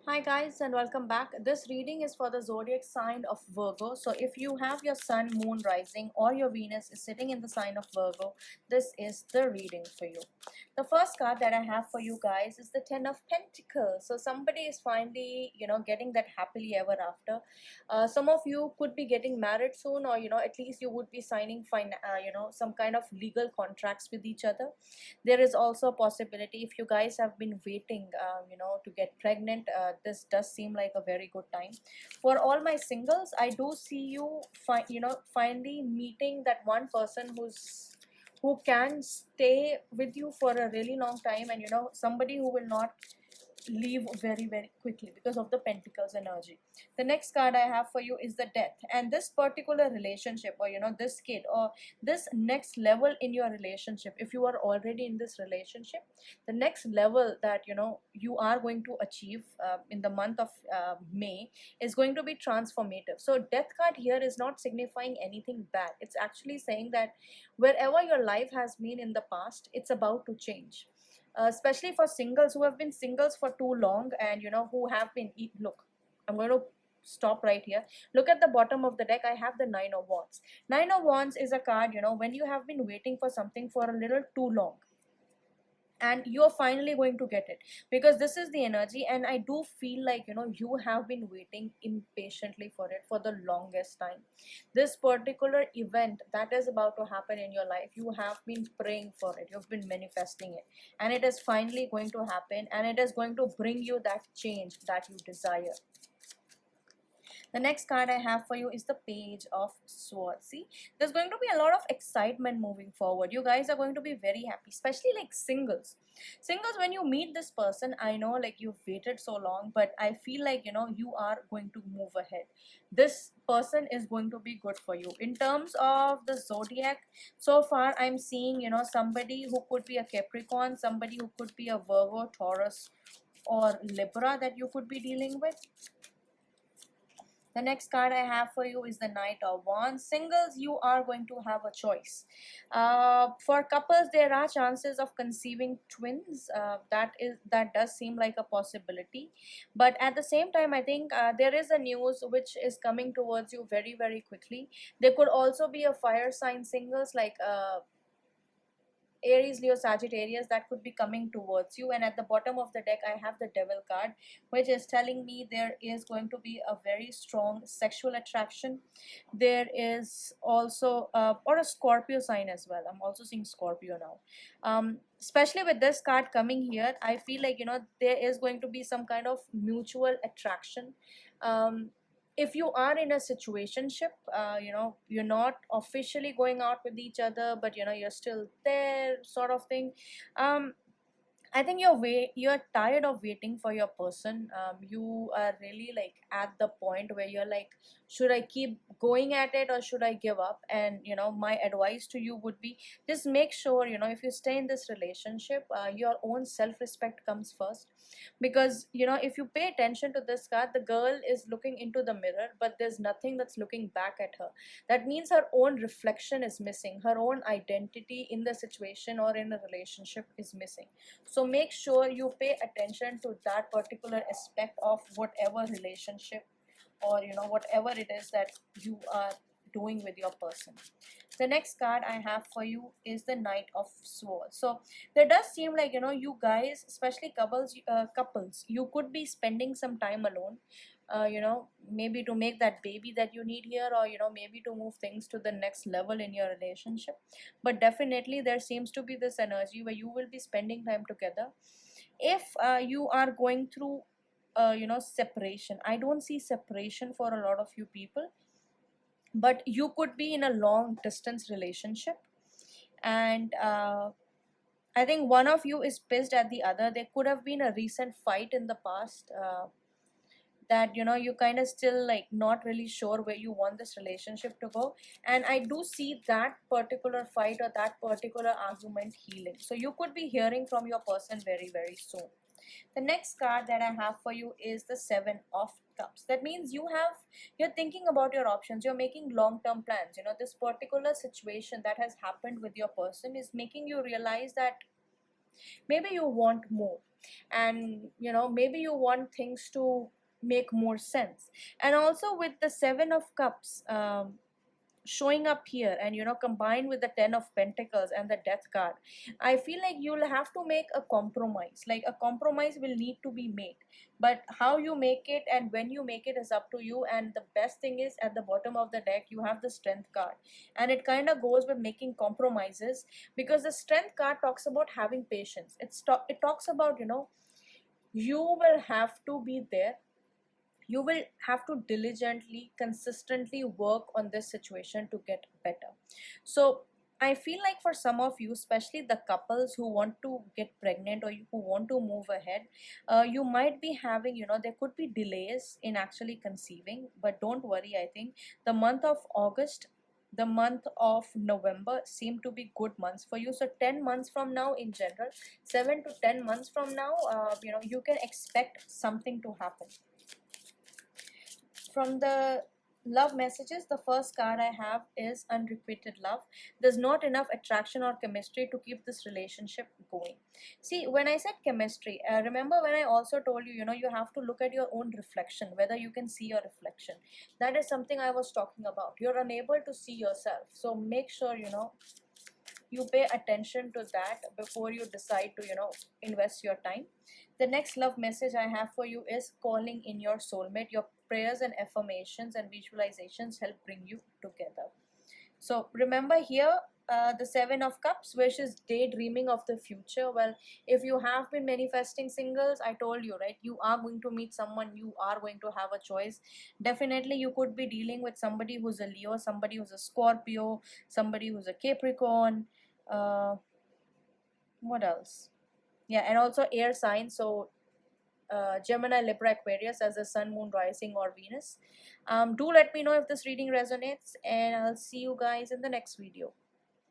Hi guys and welcome back. This reading is for the zodiac sign of Virgo. So if you have your sun, moon, rising or your Venus is sitting in the sign of Virgo, this is the reading for you. The first card that I have for you guys is the 10 of Pentacles. So somebody is finally, getting that happily ever after. Some of you could be getting married soon, or at least you would be signing some kind of legal contracts with each other. There is also a possibility if you guys have been waiting to get pregnant. This does seem like a very good time for all my singles. I do see you finally meeting that one person who can stay with you for a really long time, and somebody who will not leave very quickly because of the pentacles energy. The next card I have for you is the death, and this particular relationship, or this kid, or this next level in your relationship, if you are already in this relationship, the next level that you are going to achieve in the month of May is going to be transformative. So death card here is not signifying anything bad. It's actually saying that wherever your life has been in the past, it's about to change. Especially for singles who have been singles for too long, and who have been look, I'm going to stop right here. Look at the bottom of the deck. I have the Nine of Wands. Nine of Wands is a card, when you have been waiting for something for a little too long, and you're finally going to get it, because this is the energy. And I do feel like you have been waiting impatiently for it for the longest time. This particular event that is about to happen in your life, you have been praying for it, you've been manifesting it, and it is finally going to happen, and it is going to bring you that change that you desire. The next card I have for you is the Page of Swords. See, there's going to be a lot of excitement moving forward. You guys are going to be very happy, especially like singles. Singles, when you meet this person, I know like you've waited so long, but I feel like you are going to move ahead. This person is going to be good for you. In terms of the zodiac, so far I'm seeing somebody who could be a Capricorn, somebody who could be a Virgo, Taurus, or Libra that you could be dealing with. The next card I have for you is the Knight of Wands. Singles, you are going to have a choice. For couples, there are chances of conceiving twins. That does seem like a possibility. But at the same time, I think there is a news which is coming towards you very quickly. There could also be a fire sign singles, like Aries, Leo, Sagittarius, that could be coming towards you. And at the bottom of the deck, I have the Devil card, which is telling me there is going to be a very strong sexual attraction. There is also, or a Scorpio sign as well. I'm also seeing Scorpio now. Especially with this card coming here, I feel like, there is going to be some kind of mutual attraction. If you are in a situationship, you're not officially going out with each other, but you're still there, sort of thing. I think you're tired of waiting for your person. You are really like at the point where you're like, should I keep going at it or should I give up? And my advice to you would be, just make sure if you stay in this relationship, your own self-respect comes first. Because if you pay attention to this card, the girl is looking into the mirror, but there's nothing that's looking back at her. That means her own reflection is missing, her own identity in the situation or in a relationship is missing. So make sure you pay attention to that particular aspect of whatever relationship, or whatever it is that you are doing with your person. The next card I have for you is the Knight of Swords. So there does seem like you guys, especially couples, you could be spending some time alone, maybe to make that baby that you need here, or maybe to move things to the next level in your relationship. But definitely there seems to be this energy where you will be spending time together. If you are going through separation, I don't see separation for a lot of you people, but you could be in a long distance relationship. And I think one of you is pissed at the other. There could have been a recent fight in the past, that you kind of still like not really sure where you want this relationship to go. And I do see that particular fight or that particular argument healing, so you could be hearing from your person very soon. The next card that I have for you is the Seven of Cups. That means you're thinking about your options, you're making long-term plans. This particular situation that has happened with your person is making you realize that maybe you want more. and you know, maybe you want things to make more sense. And also with the 7 of cups showing up here, and you know, combined with the 10 of pentacles and the death card, I feel like you'll have to make a compromise. Like a compromise will need to be made, but how you make it and when you make it is up to you. And the best thing is, at the bottom of the deck you have the strength card, and it kind of goes with making compromises, because the strength card talks about having patience. It talks about, you know, you will have to be there, you will have to diligently, consistently work on this situation to get better. So I feel like for some of you, especially the couples who want to get pregnant or who want to move ahead, you might be having, you know, there could be delays in actually conceiving, but don't worry. I think the month of August, the month of November seem to be good months for you. So 10 months from now in general, 7 to 10 months from now, you know, you can expect something to happen. From the love messages, the first card I have is unrequited love. There's not enough attraction or chemistry to keep this relationship going. See, when I said chemistry, remember when I also told you, you know, you have to look at your own reflection, whether you can see your reflection. That is something I was talking about. You're unable to see yourself. So make sure, you know, you pay attention to that before you decide to, you know, invest your time. The next love message I have for you is calling in your soulmate. Your prayers and affirmations and visualizations help bring you together. So remember here, the 7 of cups, which is daydreaming of the future. Well, if you have been manifesting singles, I told you, right, you are going to meet someone, you are going to have a choice. Definitely you could be dealing with somebody who's a Leo, somebody who's a Scorpio, somebody who's a Capricorn. What else? Yeah, and also air signs. So Gemini, Libra, Aquarius as a sun, moon, rising, or Venus. Do let me know if this reading resonates, and I'll see you guys in the next video.